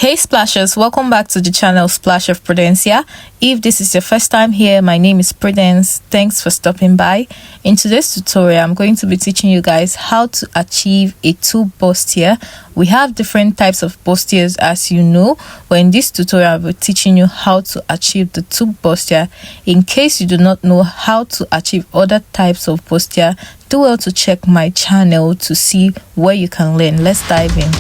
Hey splashers, welcome back to the channel Splash of Prudencia. If this is your first time here, my name is Prudence. Thanks for stopping by. In today's tutorial, I'm going to be teaching you guys how to achieve a tube bustier. We have different types of bustiers, as you know, but in this tutorial I'll be teaching you how to achieve the tube bustier. In case you do not know how to achieve other types of bustier, do well to check my channel to see where you can learn. Let's dive in.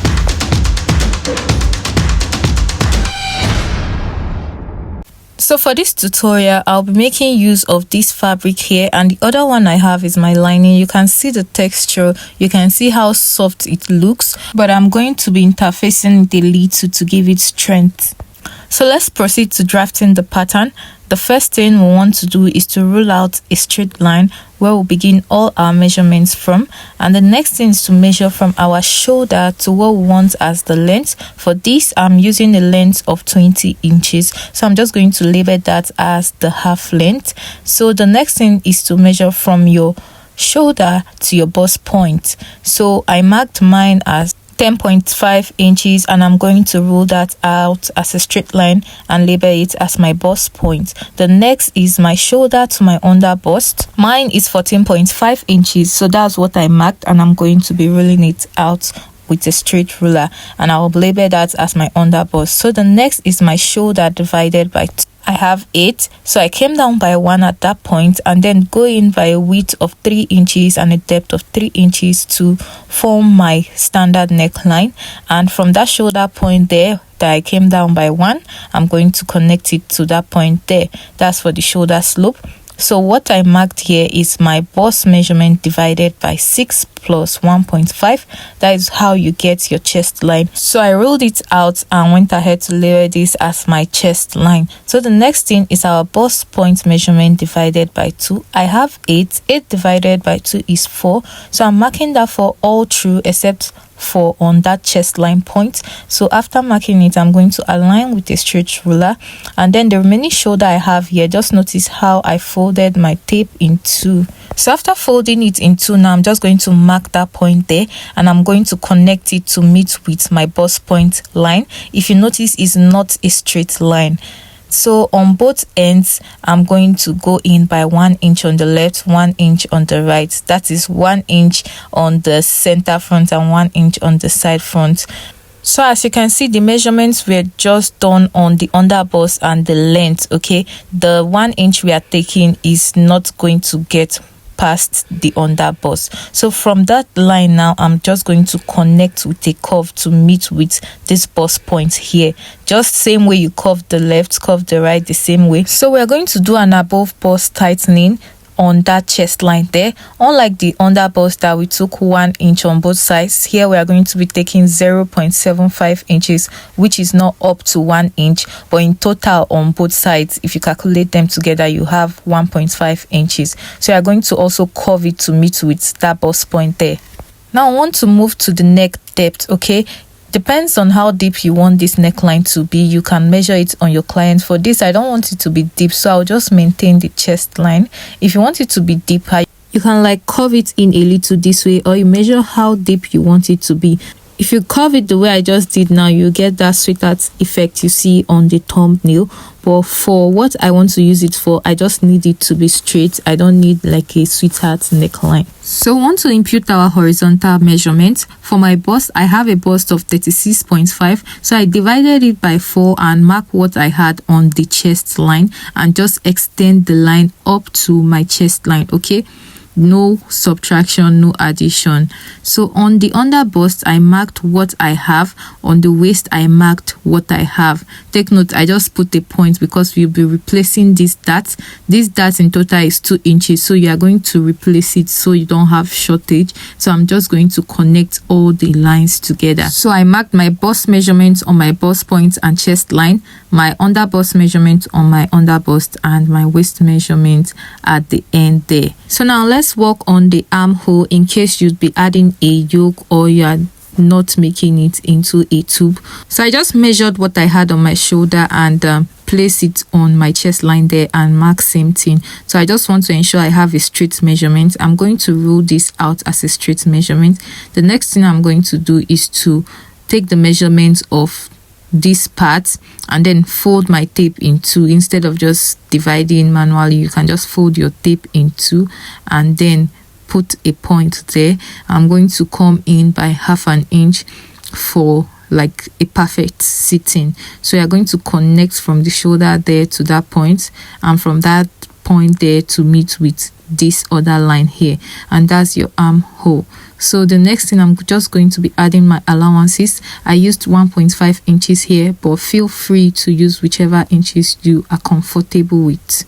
So for this tutorial, I'll be making use of this fabric here, and the other one I have is my lining. You can see the texture, you can see how soft it looks, but I'm going to be interfacing it a little to give it strength. So let's proceed to drafting the pattern. The first thing we want to do is to rule out a straight line where we'll begin all our measurements from, and the next thing is to measure from our shoulder to what we want as the length. For this, I'm using a length of 20 inches, so I'm just going to label that as the half length. So the next thing is to measure from your shoulder to your bust point. So I marked mine as 10.5 inches, and I'm going to rule that out as a straight line and label it as my bust point. The next is my shoulder to my under bust. Mine is 14.5 inches, so that's what I marked, and I'm going to be ruling it out with a straight ruler, and I'll label that as my under bust. So the next is my shoulder divided by 2. I have 8, so I came down by 1 at that point, and then go in by a width of 3 inches and a depth of 3 inches to form my standard neckline. And from that shoulder point there that I came down by 1, I'm going to connect it to that point there. That's for the shoulder slope. So what I marked here is my bust measurement divided by 6 plus 1.5. That is how you get your chest line. So I ruled it out and went ahead to label this as my chest line. So the next thing is our bust point measurement divided by 2. I have 8. 8 divided by 2 is 4. So I'm marking that for all through except for on that chest line point. So after marking it, I'm going to align with a straight ruler, and then the remaining shoulder I have here, just notice how I folded my tape in 2. So after folding it in 2, now I'm just going to mark that point there, and I'm going to connect it to meet with my bust point line. If you notice, it's not a straight line. So on both ends, I'm going to go in by 1 inch on the left, 1 inch on the right. That is 1 inch on the center front and 1 inch on the side front. So as you can see, the measurements were just done on the under bust and the length. Okay, the 1 inch we are taking is not going to get past the under bust. So from that line now, I'm just going to connect with a curve to meet with this bust point here. Just same way you curve the left, curve the right, the same way. So we're going to do an above bust tightening on that chest line there. Unlike the under bust that we took 1 inch on both sides, here we are going to be taking 0.75 inches, which is not up to 1 inch, but in total on both sides, if you calculate them together, you have 1.5 inches. So you are going to also curve it to meet with that bust point there. Now I want to move to the neck depth. Okay, depends on how deep you want this neckline to be. You can measure it on your client. For this, I don't want it to be deep, so I'll just maintain the chest line. If you want it to be deeper, you can like curve it in a little this way, or you measure how deep you want it to be. If you curve it the way I just did now, you get that sweetheart effect you see on the thumbnail. But for what I want to use it for, I just need it to be straight. I don't need like a sweetheart neckline. So we want to impute our horizontal measurement. For my bust, I have a bust of 36.5. So I divided it by 4 and mark what I had on the chest line and just extend the line up to my chest line. Okay, no subtraction, no addition. So on the under bust, I marked what I have. On the waist, I marked what I have. Take note, I just put a point because we'll be replacing this dart. This dart in total is 2 inches, so you are going to replace it so you don't have shortage. So I'm just going to connect all the lines together. So I marked my bust measurements on my bust point and chest line, my under bust measurement on my under bust, and my waist measurement at the end there. So now let's work on the armhole in case you'd be adding a yoke or you are not making it into a tube. So I just measured what I had on my shoulder and place it on my chest line there and mark same thing. So I just want to ensure I have a straight measurement. I'm going to rule this out as a straight measurement. The next thing I'm going to do is to take the measurements of this part and then fold my tape in two. Instead of just dividing manually, you can just fold your tape in two and then put a point there. I'm going to come in by 1/2 inch for like a perfect sitting. So you're going to connect from the shoulder there to that point, and from that point there to meet with this other line here, and that's your armhole. So the next thing, I'm just going to be adding my allowances. I used 1.5 inches here, but feel free to use whichever inches you are comfortable with.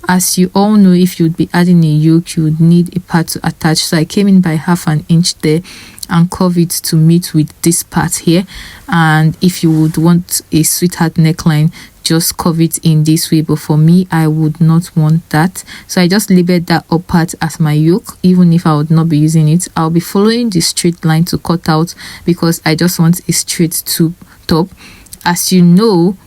As you all know, if you'd be adding a yoke, you would need a part to attach. So I came in by 1/2 inch there and curve it to meet with this part here. And if you would want a sweetheart neckline, just curve it in this way, but for me, I would not want that. So I just labeled that up part as my yoke. Even if I would not be using it, I'll be following the straight line to cut out, because I just want a straight tube top. As you know,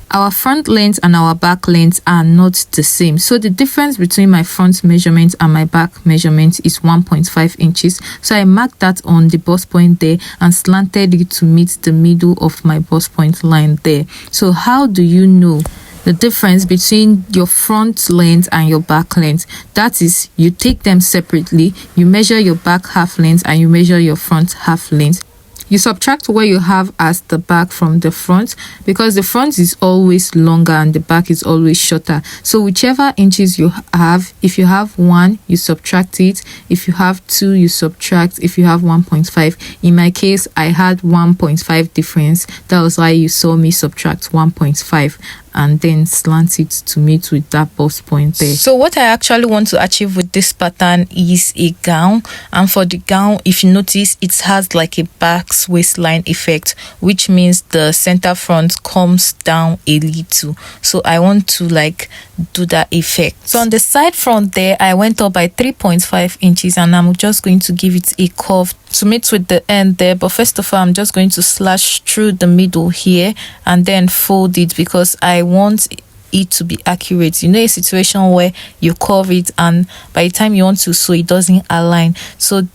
our front length and our back length are not the same. So the difference between my front measurement and my back measurement is 1.5 inches. So I marked that on the bust point there and slanted it to meet the middle of my bust point line there. So how do you know the difference between your front length and your back length? That is, you take them separately, you measure your back half length and you measure your front half length. You subtract what you have as the back from the front, because the front is always longer and the back is always shorter. So whichever inches you have, if you have 1, you subtract it. If you have 2, you subtract. If you have 1.5, in my case, I had 1.5 difference. That was why you saw me subtract 1.5 and then slant it to meet with that bust point there. So what I actually want to achieve with this pattern is a gown, and for the gown, if you notice, it has like a back waistline effect, which means the center front comes down a little. So I want to like do that effect. So on the side front there, I went up by 3.5 inches and I'm just going to give it a curve to meet with the end there. But first of all, I'm just going to slash through the middle here and then fold it, because I want it to be accurate. You know, a situation where you curve it and by the time you want to sew, it doesn't align. So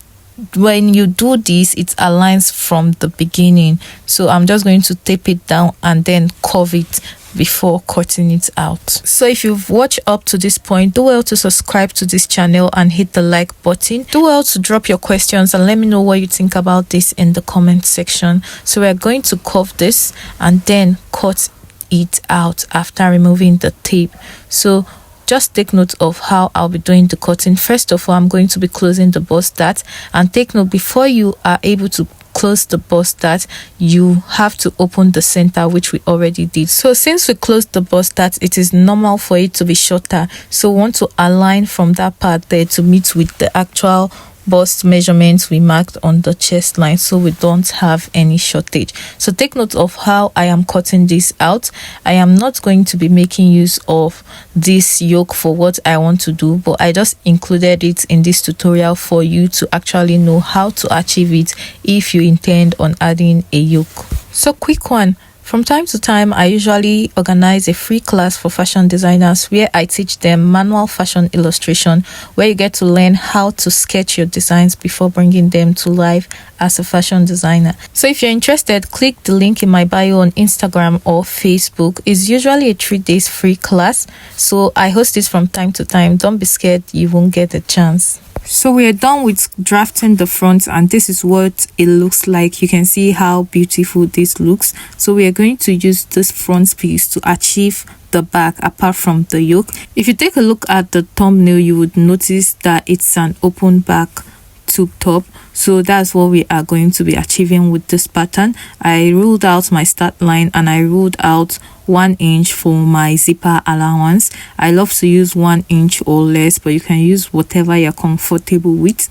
when you do this, it aligns from the beginning. So I'm just going to tape it down and then curve it before cutting it out. So if you've watched up to this point, do well to subscribe to this channel and hit the like button. Do well to drop your questions and let me know what you think about this in the comment section. So we're going to curve this and then cut it out after removing the tape. So just take note of how I'll be doing the cutting. First of all, I'm going to be closing the bust dart, and take note, before you are able to close the bust dart, you have to open the center, which we already did. So since we closed the bust dart, it is normal for it to be shorter. So we want to align from that part there to meet with the actual bust measurements we marked on the chest line, so we don't have any shortage. So take note of how I am cutting this out. I am not going to be making use of this yoke for what I want to do, but I just included it in this tutorial for you to actually know how to achieve it if you intend on adding a yoke. So quick one. From time to time, I usually organize a free class for fashion designers where I teach them manual fashion illustration, where you get to learn how to sketch your designs before bringing them to life as a fashion designer. So if you're interested, click the link in my bio on Instagram or Facebook. It's usually a 3 days free class, so I host it from time to time. Don't be scared, you won't get a chance. So we are done with drafting the front, and this is what it looks like. You can see how beautiful this looks. So we are going to use this front piece to achieve the back apart from the yoke. If you take a look at the thumbnail, you would notice that it's an open back tube top. So that's what we are going to be achieving with this pattern. I ruled out my start line and I ruled out 1 inch for my zipper allowance. I love to use 1 inch or less, but you can use whatever you're comfortable with.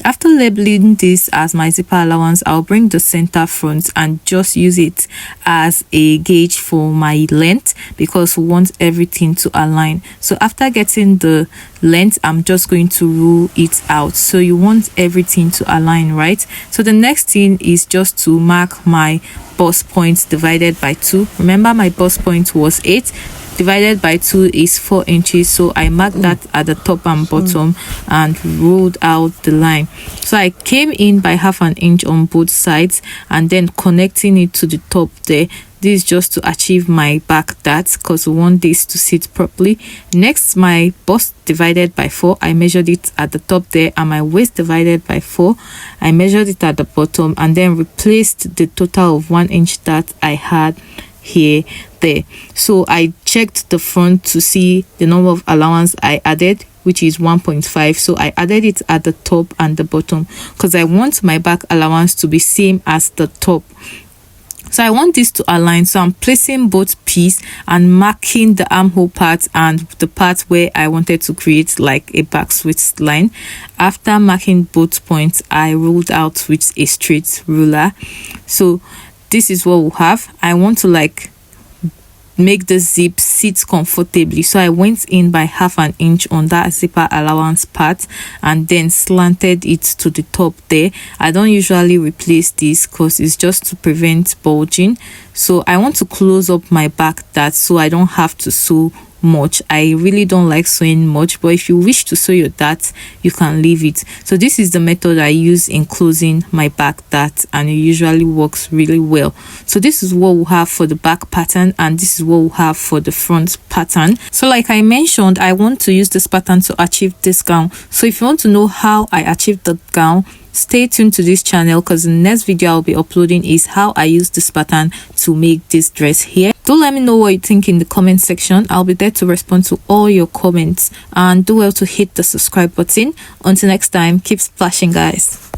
After labeling this as my zipper allowance, I'll bring the center front and just use it as a gauge for my length, because we want everything to align. So after getting the length, I'm just going to rule it out. So you want everything to align, right? So the next thing is just to mark my bust point divided by 2. Remember, my bust point was 8. divided by 2 is 4 inches, so I marked that at the top and bottom and rolled out the line. So I came in by 1/2 inch on both sides and then connecting it to the top there. This is just to achieve my back dart because we want this to sit properly. Next, my bust divided by 4, I measured it at the top there, and my waist divided by 4, I measured it at the bottom, and then replaced the total of 1 inch that I had here there. So I checked the front to see the number of allowance I added, which is 1.5. so I added it at the top and the bottom because I want my back allowance to be same as the top. So I want this to align, so I'm placing both piece and marking the armhole part and the part where I wanted to create like a back switch line. After marking both points, I rolled out with a straight ruler. So this is what we'll have. I want to like make the zip sit comfortably, so I went in by 1/2 inch on that zipper allowance part and then slanted it to the top there. I don't usually replace this because it's just to prevent bulging. So I want to close up my back dart so I don't have to sew much. I really don't like sewing much, but if you wish to sew your dart, you can leave it. So this is the method I use in closing my back dart, and it usually works really well. So this is what we'll have for the back pattern, and this is what we'll have for the front pattern. So like I mentioned, I want to use this pattern to achieve this gown. So if you want to know how I achieved the gown, stay tuned to this channel because the next video I'll be uploading is how I use this pattern to make this dress here. Do let me know what you think in the comment section. I'll be there to respond to all your comments, and do well to hit the subscribe button. Until next time, keep splashing guys.